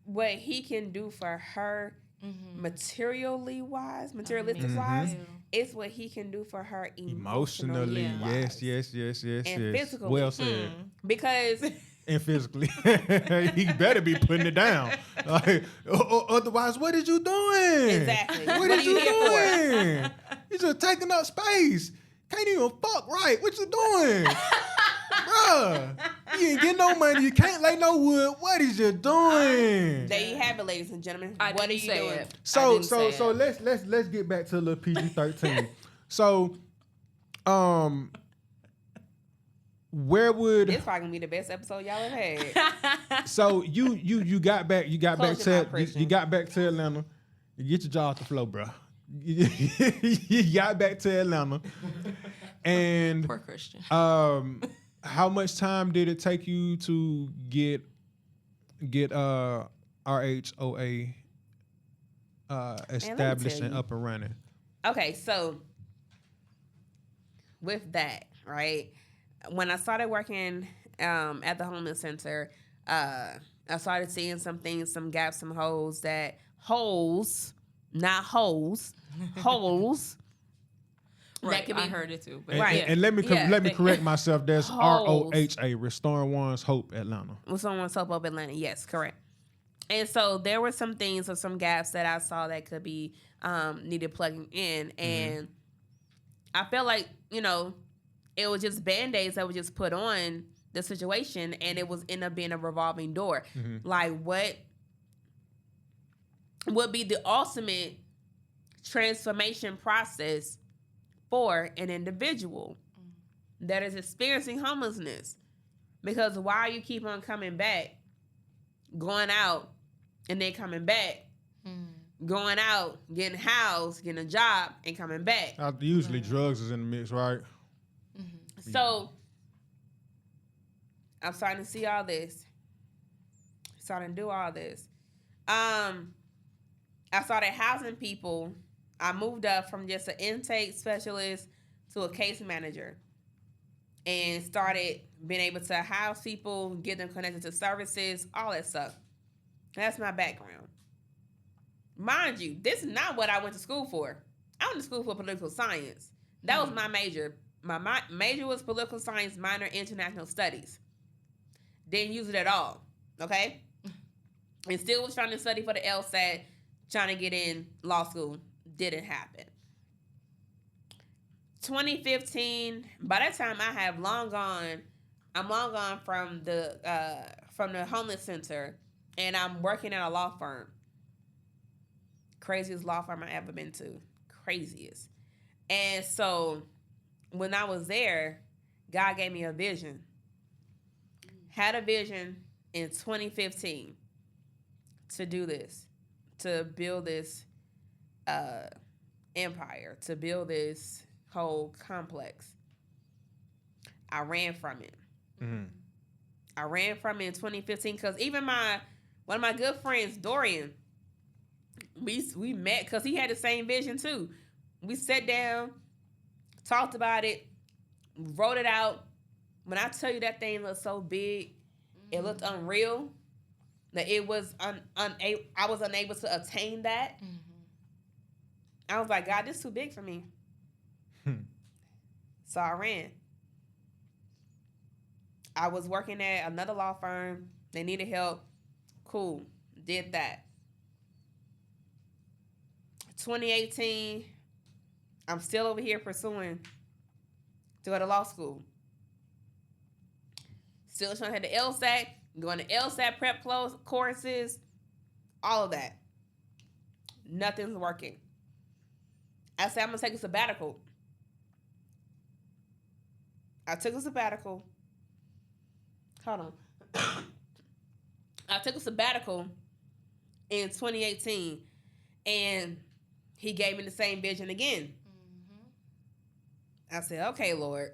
what he can do for her. Materialistic wise, it's what he can do for her emotionally. Yes, and physically. Well said. Because and physically, he better be putting it down. Like, otherwise, what is you doing? Exactly. What are you doing? You just taking up space. Can't even fuck right. What you doing? Bruh, you ain't getting no money. You can't lay no wood. What is you doing? There you have it, ladies and gentlemen. What are you doing? So let's get back to a little PG-13. So, where would this probably gonna be the best episode y'all have had? So you got back to Atlanta. You get your jaw off the floor, bro. You got back to Atlanta, and poor Christian. How much time did it take you to get RHOA established and up and running? Okay, so with that, right? When I started working at the homeless center, I started seeing some things, some gaps, some holes, not holes. Right, I heard it too. But right, and let me correct myself. There's ROHA, Restoring One's Hope Atlanta. Restoring One's Hope of Atlanta. Yes, correct. And so there were some things or some gaps that I saw that could be needed plugging in, and I felt like it was just band-aids that were just put on the situation, and it was end up being a revolving door. Like, what would be the ultimate transformation process for an individual that is experiencing homelessness? Because why you keep on coming back, going out, and then coming back, going out, getting housed, getting a job, and coming back. Usually drugs is in the mix, right? So I'm starting to see all this. Starting to do all this. I started housing people. I moved up from just an intake specialist to a case manager and started being able to house people, get them connected to services, all that stuff. That's my background. Mind you, this is not what I went to school for. I went to school for political science. That was my major. My major was political science, minor international studies. Didn't use it at all, okay? And still was trying to study for the LSAT, trying to get in law school. Didn't happen. 2015. By that time, I have long gone. I'm long gone from the homeless center, and I'm working at a law firm. Craziest law firm I ever been to. Craziest. And so when I was there, God gave me a vision. Had a vision in 2015 to do this, to build this empire, to build this whole complex. I ran from it. Mm-hmm. I ran from it in 2015 because even one of my good friends, Dorian, we met because he had the same vision too. We sat down, talked about it, wrote it out. When I tell you that thing looked so big, it looked unreal. That it was I was unable to attain that. Mm-hmm. I was like, God, this is too big for me. So I ran. I was working at another law firm. They needed help. Cool. Did that. 2018, I'm still over here pursuing to go to law school. Still trying to have the LSAT, going to LSAT prep courses, all of that. Nothing's working. I said, I'm going to take a sabbatical. I took a sabbatical. Hold on. I took a sabbatical in 2018, and he gave me the same vision again. Mm-hmm. I said, okay, Lord.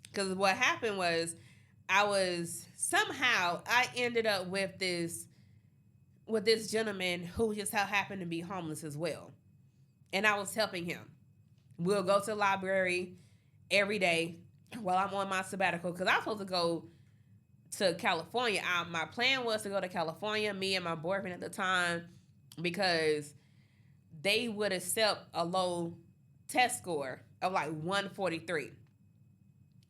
Because what happened was I ended up with this gentleman who just happened to be homeless as well. And I was helping him. We'll go to the library every day while I'm on my sabbatical because I was supposed to go to California. My plan was to go to California, me and my boyfriend at the time, because they would accept a low test score of like 143.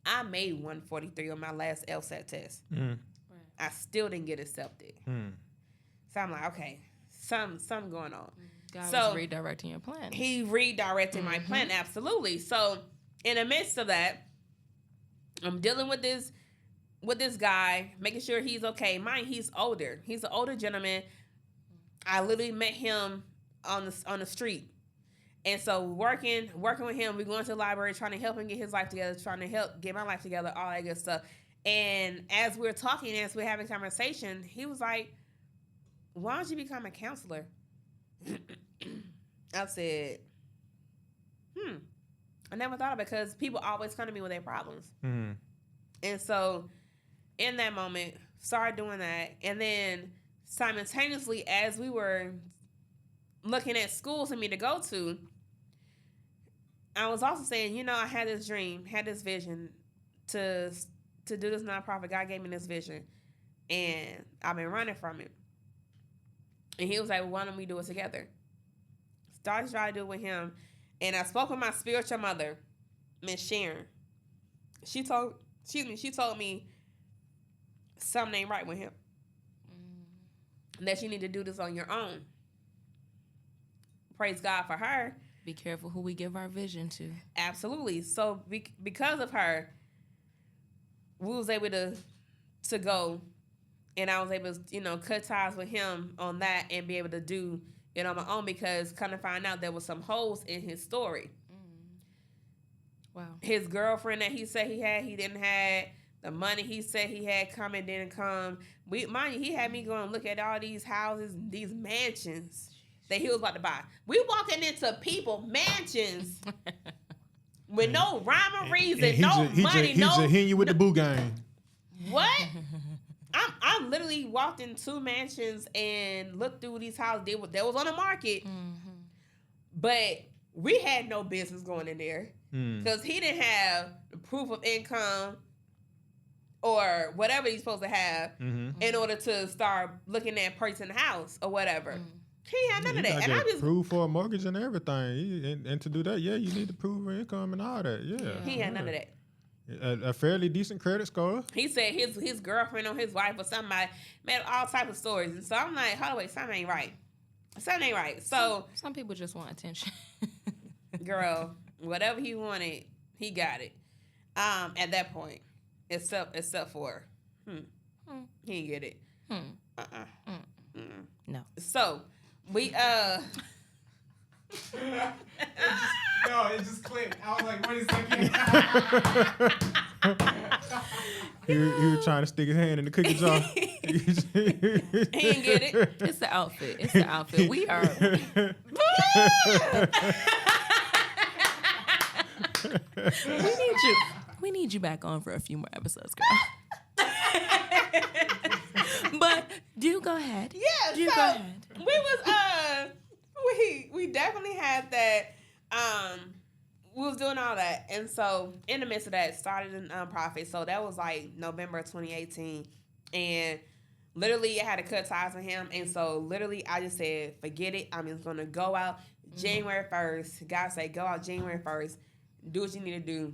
I made 143 on my last LSAT test. Mm. I still didn't get accepted. Mm. So I'm like, okay, something going on. God was redirecting your plan. He redirected my plan, absolutely. So in the midst of that, I'm dealing with this guy, making sure he's okay. Mind, he's older. He's an older gentleman. I literally met him on the street. And so working with him, we're going to the library, trying to help him get his life together, trying to help get my life together, all that good stuff. And as we're talking, as we're having conversation, he was like, why don't you become a counselor? I said, I never thought of it because people always come to me with their problems. Mm-hmm. And so in that moment, started doing that. And then simultaneously, as we were looking at schools for me to go to, I was also saying, I had this dream, had this vision to do this nonprofit. God gave me this vision, and I've been running from it. And he was like, why don't we do it together? Started to try to do it with him. And I spoke with my spiritual mother, Miss Sharon. She told me something ain't right with him. That you need to do this on your own. Praise God for her. Be careful who we give our vision to. Absolutely. So because of her, we was able to go, and I was able to, cut ties with him on that and be able to do it on my own because kind of find out there was some holes in his story. Wow. His girlfriend that he said he didn't have. The money he said he had coming didn't come. Mind you, he had me going look at all these houses, these mansions that he was about to buy. We walking into people mansions with no rhyme or reason, no money, he's a hitting you with the boo gang. What? I literally walked in 2 mansions and looked through these houses that was on the market, but we had no business going in there because he didn't have the proof of income or whatever he's supposed to have in order to start looking at purchasing a house or whatever. He had none of that. And I just proof for a mortgage and everything. And to do that, you need to prove your income and all that. Yeah. He had none of that. A fairly decent credit score. He said his girlfriend or his wife or somebody made all types of stories. And so I'm like, hold on, wait, something ain't right. Something ain't right. So some people just want attention. Girl, whatever he wanted, he got it. At that point, except for, he didn't get it. No. So we No, it just clicked. I was like, what is that? he was trying to stick his hand in the cookie jar. he didn't get it. It's the outfit. It's the outfit. We are. We need you back on for a few more episodes, girl. But do go ahead. Yeah, do so go ahead. we was we definitely had that. We was doing all that, and so in the midst of that, started a nonprofit. So that was like November 2018, and literally I had to cut ties with him, and so literally I just said, forget it. I'm just gonna go out January 1st. God said, go out January 1st. Do what you need to do,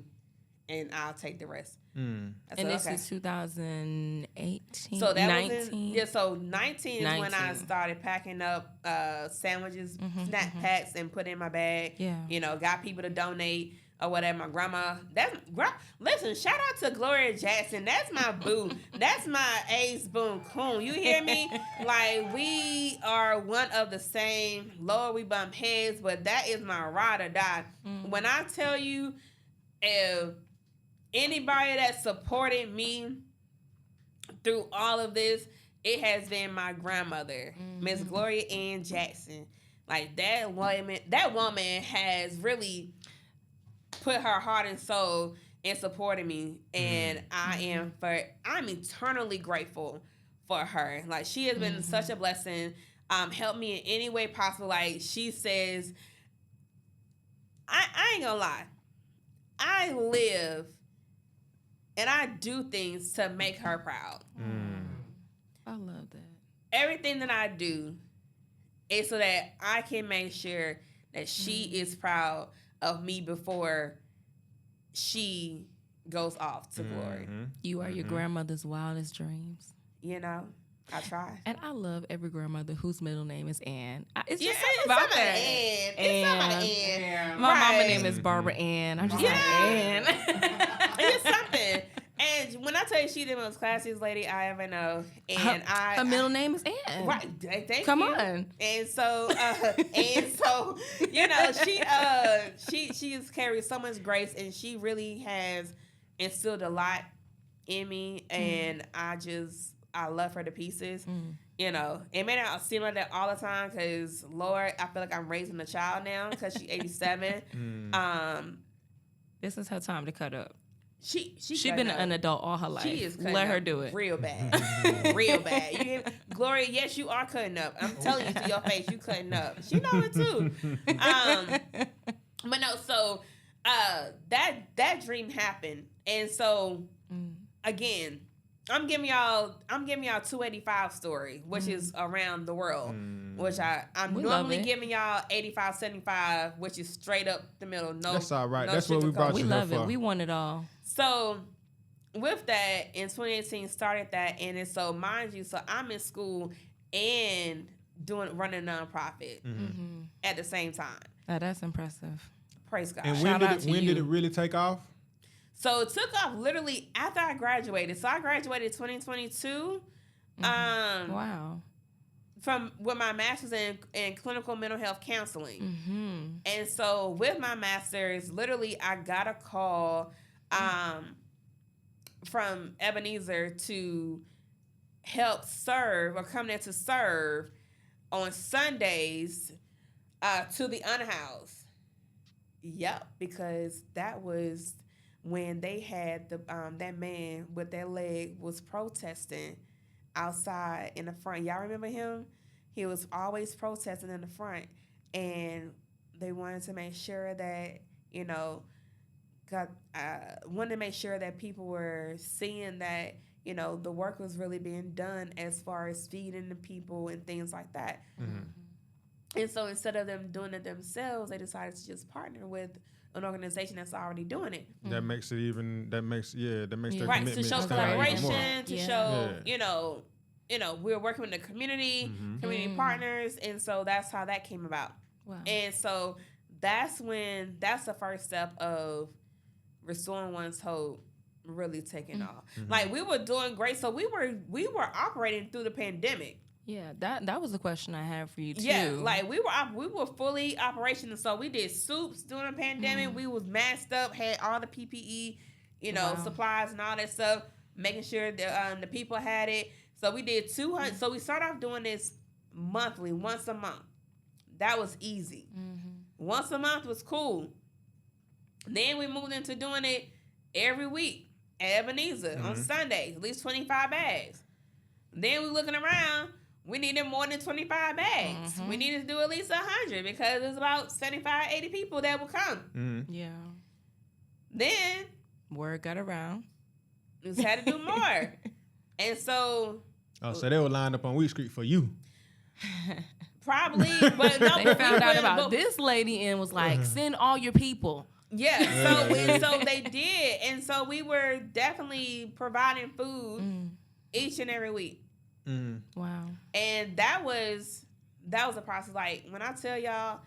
and I'll take the rest. And this is 2018. So that 19. was so 19 is when I started packing up sandwiches, snack packs, and put in my bag. Yeah. You know, got people to donate or whatever. My grandma. Listen, shout out to Gloria Jackson. That's my boo. That's my ace boom coon. You hear me? Like, we are one of the same. Lord, we bump heads, but that is my ride or die. When I tell you, if anybody that supported me through all of this, it has been my grandmother, Miss Gloria Ann Jackson. Like, that woman has really put her heart and soul in supporting me, and I'm eternally grateful for her. Like, she has been such a blessing, helped me in any way possible. Like, she says, I ain't gonna lie, I live and I do things to make her proud. I love that. Everything that I do is so that I can make sure that she is proud of me before she goes off to glory. You are your grandmother's wildest dreams. You know, I try. And I love every grandmother whose middle name is Ann. It's just It's something about that. Ann. It's something Ann. My mama Right. name is Barbara Ann. I'm just like, Ann. It's something. And when I tell you, she the most classiest lady I ever know, and her middle name is Ann. Right. Thank Come you. on. And so, you know, she has carried so much grace, and she really has instilled a lot in me, and I love her to pieces. You know, it may not seem like that all the time, because Lord, I feel like I'm raising a child now, because she's 87. This is her time to cut up. She been an adult all her life. She is Let her do it. Real bad. Real bad. You hear me? Gloria, yes, you are cutting up. I'm telling you to your face, you cutting up. She know it too. But no, so that dream happened. And so again, I'm giving y'all 285 story, which is around the world. Which I'm We normally love it. giving y'all 85, 75, which is straight up the middle. No, That's all right. no That's what we sugarcoat. brought We you love here it. for. We want it all. So with that, in 2018, started that, and then so mind you, so I'm in school and running a nonprofit at the same time. Oh, that's impressive. Praise God. And Shout out to when you. did it really take off? So it took off literally after I graduated. So I graduated 2022. Wow. With my master's in clinical mental health counseling. And so with my master's, literally I got a call from Ebenezer to help serve, or come there to serve on Sundays to the unhoused. Yep, because that was when they had that man with that leg was protesting outside in the front. Y'all remember him? He was always protesting in the front, and they wanted to make sure that, you know, wanted to make sure that people were seeing that, you know, the work was really being done as far as feeding the people and things like that. And so instead of them doing it themselves, they decided to just partner with an organization that's already doing it. That makes their Right, commitment to show stand out even more. collaboration, to show, you know, we're working with the community, community partners, and so that's how that came about. Wow. And so that's the first step of restoring one's hope really taking off. Like we were doing great, so we were operating through the pandemic. Yeah, that was a question I had for you too. Yeah, like we were fully operational. So we did soups during the pandemic. We was masked up, had all the PPE, supplies and all that stuff, making sure that the people had it. So we did 200. So we started off doing this monthly, once a month. That was easy. Once a month was cool. Then we moved into doing it every week at Ebenezer on Sunday, at least 25 bags. Then we looking around. We needed more than 25 bags. We needed to do at least 100 because there's about 75, 80 people that will come. Yeah. Then word got around. We just had to do more. And so... Oh, so they were lined up on Wheat Street for you. Probably, but no. They found out about this lady and was like, send all your people. Yeah, so they did. And so we were definitely providing food each and every week. Wow. And that was a process. Like when I tell y'all,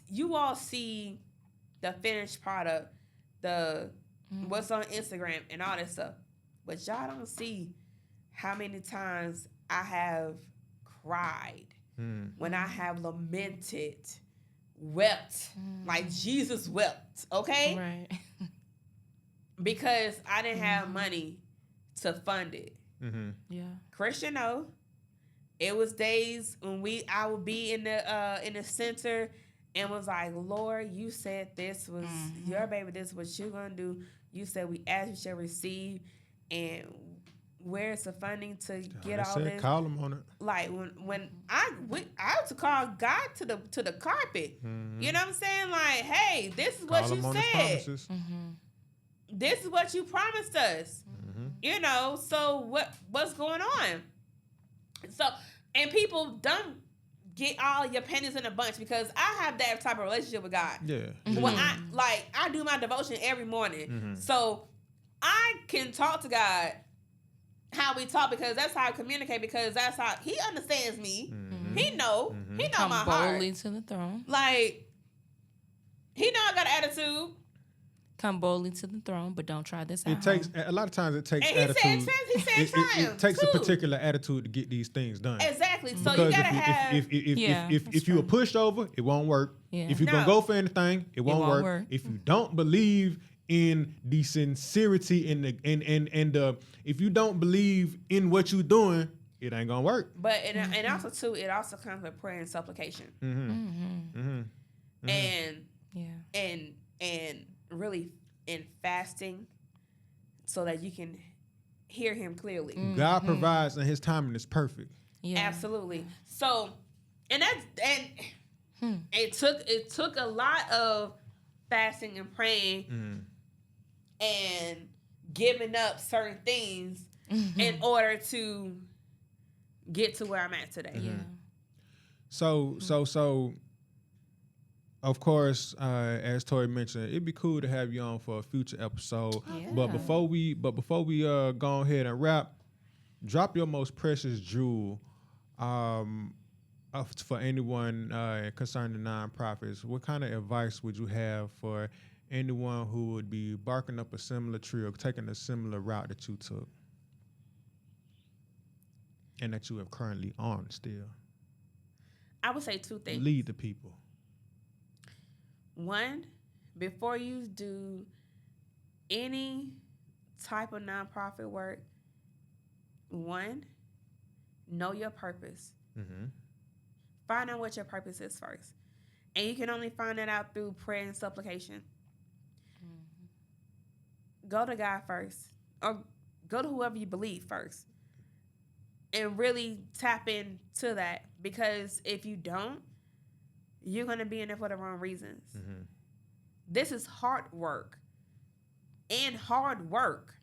you all see the finished product, the what's on Instagram and all that stuff. But y'all don't see how many times I have cried, when I have lamented, wept, like Jesus wept, okay? Right. Because I didn't have money to fund it. Yeah. Christian, no. It was days when I would be in the center and was like, Lord, you said this was your baby, this is what you're gonna do. You said we ask, you shall receive, and where's the funding to get all this? Call them on it. Like when I had to call God to the carpet. You know what I'm saying? Like, hey, this is what you said. This is what you promised us. So what's going on? So, and people don't get all your pennies in a bunch because I have that type of relationship with God. Yeah. When I do my devotion every morning. So I can talk to God how we talk because that's how I communicate, because that's how he understands me. He know my heart. Come boldly to the throne. Like, he know I got an attitude. Come boldly to the throne, but don't try this out. It takes a lot of times. It takes And attitude. he said It takes too. a particular attitude to get these things done. Exactly. So Because you gotta have. if you are pushed over, it won't work. Yeah. If you're gonna go for anything, it won't won't work. work. If you don't believe in the sincerity and if you don't believe in what you're doing, it ain't gonna work. But and also too, it also comes with prayer and supplication. And really in fasting, so that you can hear him clearly. God provides, and His timing is perfect. Yeah. Absolutely. So, it took a lot of fasting and praying and giving up certain things in order to get to where I'm at today. Yeah. So, of course, as Tori mentioned, it'd be cool to have you on for a future episode. Yeah. But before we go ahead and wrap, drop your most precious jewel for anyone concerning nonprofits. What kind of advice would you have for anyone who would be barking up a similar tree or taking a similar route that you took, and that you have currently on still? I would say two things. Lead the people. One, before you do any type of nonprofit work, one, know your purpose. Find out what your purpose is first. And you can only find that out through prayer and supplication. Go to God first, or go to whoever you believe first, and really tap into that, because if you don't, you're going to be in there for the wrong reasons. This is hard work, and hard work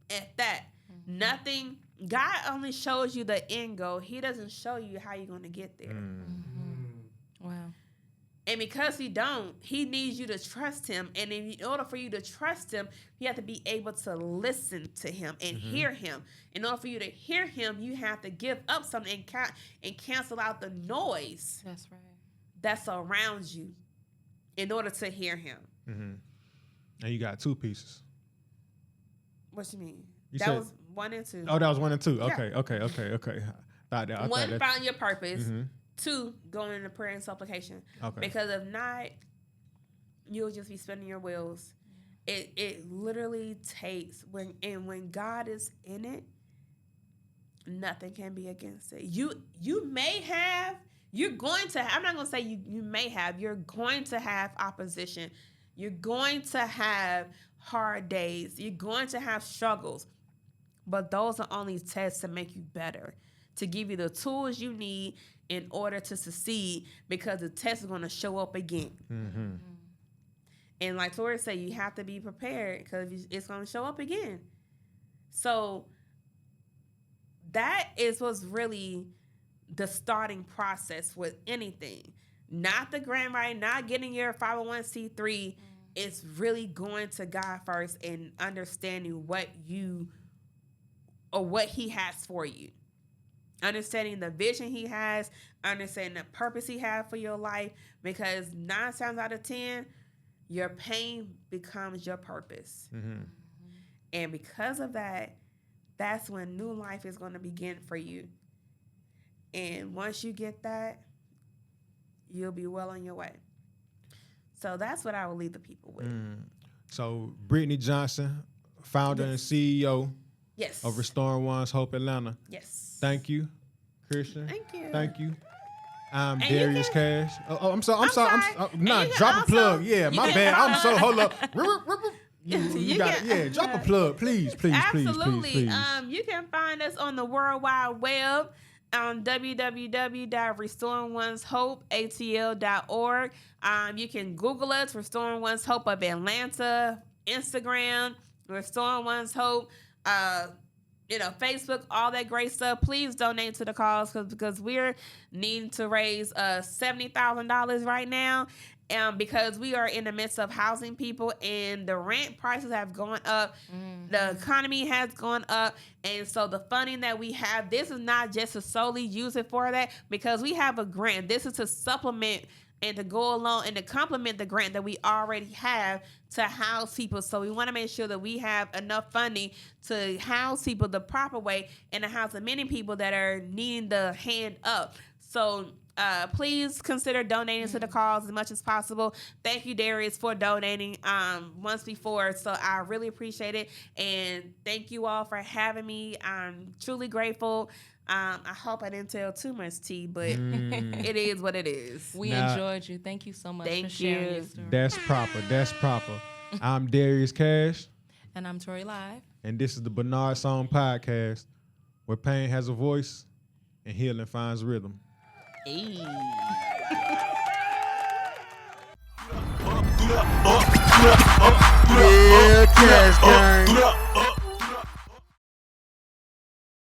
at that. Nothing, God only shows you the end goal. He doesn't show you how you're going to get there. Wow. And because he needs you to trust him. And in order for you to trust him, you have to be able to listen to him and hear him. In order for you to hear him, you have to give up something and cancel out the noise That's right. that's around you. in order to hear him. And you got 2 pieces. What you mean? You That said- was 1 and 2. Oh, that was 1 and 2. Yeah. Okay. I One, thought find your purpose. Mhm. 2, going into prayer and supplication. Okay. Because if not, you'll just be spinning your wheels. It literally takes when God is in it, nothing can be against it. You may have, you're going to, I'm not going to say you may have, you're going to have opposition. You're going to have hard days. You're going to have struggles. But those are only tests to make you better, to give you the tools you need in order to succeed, because the test is going to show up again. And like Tori said, you have to be prepared because it's going to show up again. So that is what's really the starting process with anything. Not the grant writing, not getting your 501c3. It's really going to God first and understanding what you or what he has for you. Understanding the vision he has, understanding the purpose he has for your life, because 9 times out of 10, your pain becomes your purpose. And because of that, that's when new life is going to begin for you. And once you get that, you'll be well on your way. So that's what I will leave the people with. So Brittany Johnson, founder and CEO Yes. of Restoring One's Hope Atlanta. Yes. Thank you, Christian. Thank you. Thank you. I'm And you Darius can- Cache. I'm sorry. And Nah, you can drop a also- plug. Yeah, you my can- bad. I'm so hold up. You got can- it. Yeah, drop a plug, please. Absolutely. Please. You can find us on the World Wide Web on www.restoringoneshopeatl.org. You can Google us, Restoring One's Hope of Atlanta, Instagram, Restoring One's Hope, Facebook, all that great stuff. Please donate to the cause because we're needing to raise $70,000 right now. Because we are in the midst of housing people and the rent prices have gone up, the economy has gone up, and so the funding that we have, this is not just to solely use it for that, because we have a grant. This is to supplement and to go along and to complement the grant that we already have to house people. So we want to make sure that we have enough funding to house people the proper way and to house the many people that are needing the hand up. So please consider donating to the cause as much as possible. Thank you, Darius, for donating once before. So I really appreciate it. And thank you all for having me. I'm truly grateful. I hope I didn't tell too much tea, but it is what it is. We Now- enjoyed you. Thank you so much Thank for sharing you. your story. That's proper. I'm Darius Cache, And I'm ToriLive. and this is the Bernard Song Podcast, where pain has a voice and healing finds rhythm. Hey. Yeah, Cash Gang.